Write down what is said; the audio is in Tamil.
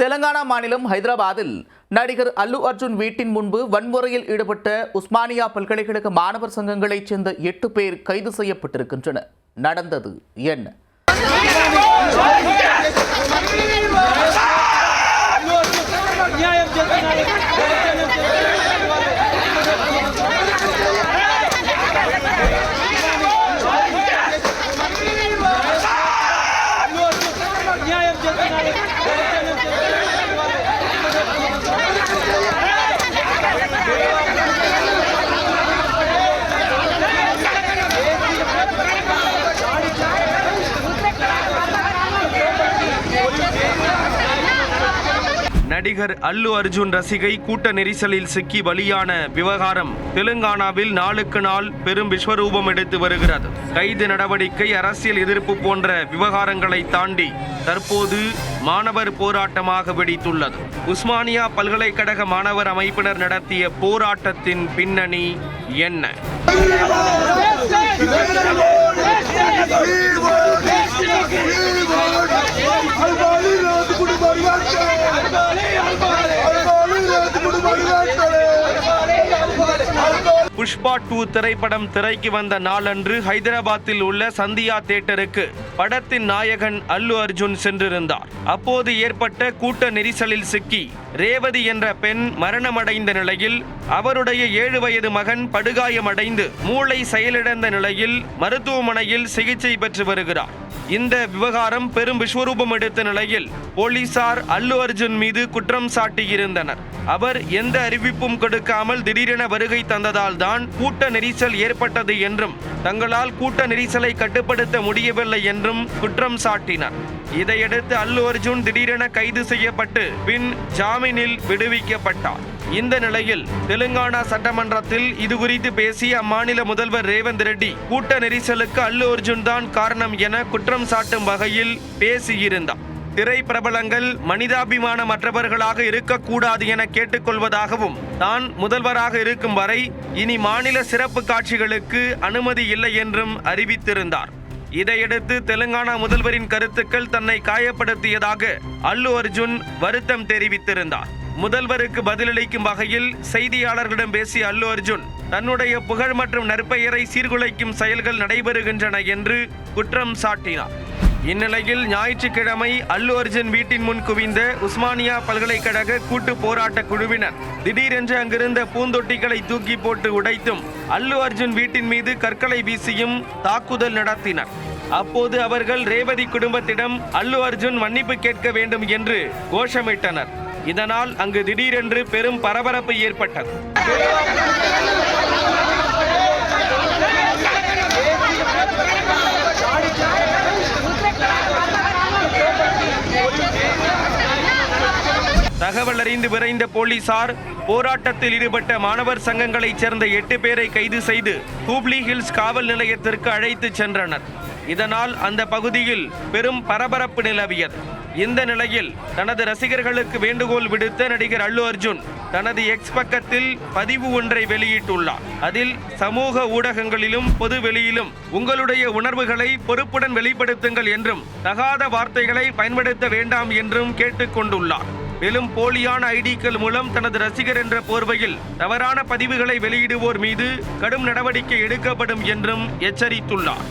தெலங்கானா மாநிலம் ஹைதராபாத்தில் நடிகர் அல்லு அர்ஜுன் வீட்டின் முன்பு வன்முறையில் ஈடுபட்ட உஸ்மானியா பல்கலைக்கழக மாணவர் சங்கங்களைச் சேர்ந்த 8 பேர் கைது செய்யப்பட்டிருக்கின்றனர். நடந்தது என்ன? நடிகர் அல்லு அர்ஜுன் ரசிகை கூட்ட நெரிசலில் சிக்கி பலியான விவகாரம் தெலுங்கானாவில் நாளுக்கு நாள் பெரும் விஸ்வரூபம் எடுத்து வருகிறது. கைது நடவடிக்கை, அரசியல் எதிர்ப்பு போன்ற விவகாரங்களை தாண்டி தற்போது மாணவர் போராட்டமாக வெடித்துள்ளது. உஸ்மானியா பல்கலைக்கழக மாணவர் அமைப்பினர் நடத்திய போராட்டத்தின் பின்னணி என்ன? புஷ்பா 2 திரைப்படம் திரைக்கு வந்த நாளன்று ஹைதராபாத்தில் உள்ள சந்தியா தியேட்டருக்கு படத்தின் நாயகன் அல்லு அர்ஜுன் சென்றிருந்தார். அப்போது ஏற்பட்ட கூட்ட நெரிசலில் சிக்கி ரேவதி என்ற பெண் மரணமடைந்த நிலையில் அவருடைய 7 வயது மகன் படுகாயமடைந்து மூளை செயலிழந்த நிலையில் மருத்துவமனையில் சிகிச்சை பெற்று வருகிறார். இந்த விவகாரம் பெரும் விஸ்வரூபம் எடுத்த நிலையில் போலீசார் அல்லு அர்ஜுன் மீது குற்றம் சாட்டியிருந்தனர். அவர் எந்த அறிவிப்பும் கொடுக்காமல் திடீரென வருகை தந்ததால் தான் கூட்ட நெரிசல் ஏற்பட்டது என்றும் தங்களால் கூட்ட நெரிசலை கட்டுப்படுத்த முடியவில்லை என்றும் குற்றம் சாட்டினர். இதையடுத்து அல்லு அர்ஜுன் திடீரென கைது செய்யப்பட்டு பின் ஜாமீனில் விடுவிக்கப்பட்டார். இந்த நிலையில் தெலுங்கானா சட்டமன்றத்தில் இதுகுறித்து பேசிய அம்மாநில முதல்வர் ரேவந்த் ரெட்டி கூட்ட நெரிசலுக்கு அல்லு அர்ஜுன் தான் காரணம் என குற்றம் சாட்டும் வகையில் பேசியிருந்தார். திரை பிரபலங்கள் மனிதாபிமானமற்றவர்களாக இருக்கக்கூடாது என கேட்டுக்கொள்வதாகவும் தான் முதல்வராக இருக்கும் வரை இனி மாநில சிறப்பு காட்சிகளுக்கு அனுமதி இல்லை என்றும் அறிவித்திருந்தார். இதையடுத்து தெலுங்கானா முதல்வரின் கருத்துக்கள் தன்னை காயப்படுத்தியதாக அல்லு அர்ஜுன் வருத்தம் தெரிவித்திருந்தார். முதல்வருக்கு பதிலளிக்கும் வகையில் செய்தியாளர்களிடம் பேசிய அல்லு அர்ஜுன் தன்னுடைய புகழ் மற்றும் நற்பெயரை சீர்குலைக்கும் செயல்கள் நடைபெறுகின்றன என்று குற்றம் சாட்டினார். இந்நிலையில் ஞாயிற்றுக்கிழமை அல்லு அர்ஜுன் வீட்டின் முன் குவிந்த உஸ்மானியா பல்கலைக்கழக கூட்டு போராட்ட குழுவினர் திடீரென்று அங்கிருந்த பூந்தொட்டிகளை தூக்கி போட்டு உடைத்தும் அல்லு அர்ஜுன் வீட்டின் மீது கற்களை வீசியும் தாக்குதல் நடத்தினர். அப்போது அவர்கள் ரேவதி குடும்பத்திடம் அல்லு அர்ஜுன் மன்னிப்பு கேட்க வேண்டும் என்று கோஷமிட்டனர். இதனால் அங்கு திடீரென்று பெரும் பரபரப்பு ஏற்பட்டது. தகவல் அறிந்து விரைந்த போலீசார் போராட்டத்தில் ஈடுபட்ட மாணவர் சங்கங்களைச் சேர்ந்த 8 பேரை கைது செய்து ஹூப்ளி ஹில்ஸ் காவல் நிலையத்திற்கு அழைத்து சென்றனர். இதனால் அந்த பகுதியில் பெரும் பரபரப்பு நிலவியது. இந்த நிலையில் தனது ரசிகர்களுக்கு வேண்டுகோள் விடுத்த நடிகர் அல்லு அர்ஜுன் தனது எக்ஸ் பக்கத்தில் பதிவு ஒன்றை வெளியிட்டுள்ளார். அதில் சமூக ஊடகங்களிலும் பொது வெளியிலும் உங்களுடைய உணர்வுகளை பொறுப்புடன் வெளிப்படுத்துங்கள் என்றும் தகாத வார்த்தைகளை பயன்படுத்த வேண்டாம் என்றும் கேட்டுக்கொண்டுள்ளார். மேலும் போலியான ஐடிக்கள் மூலம் தனது ரசிகர் என்ற போர்வையில் தவறான பதிவுகளை வெளியிடுவோர் மீது கடும் நடவடிக்கை எடுக்கப்படும் என்றும் எச்சரித்துள்ளார்.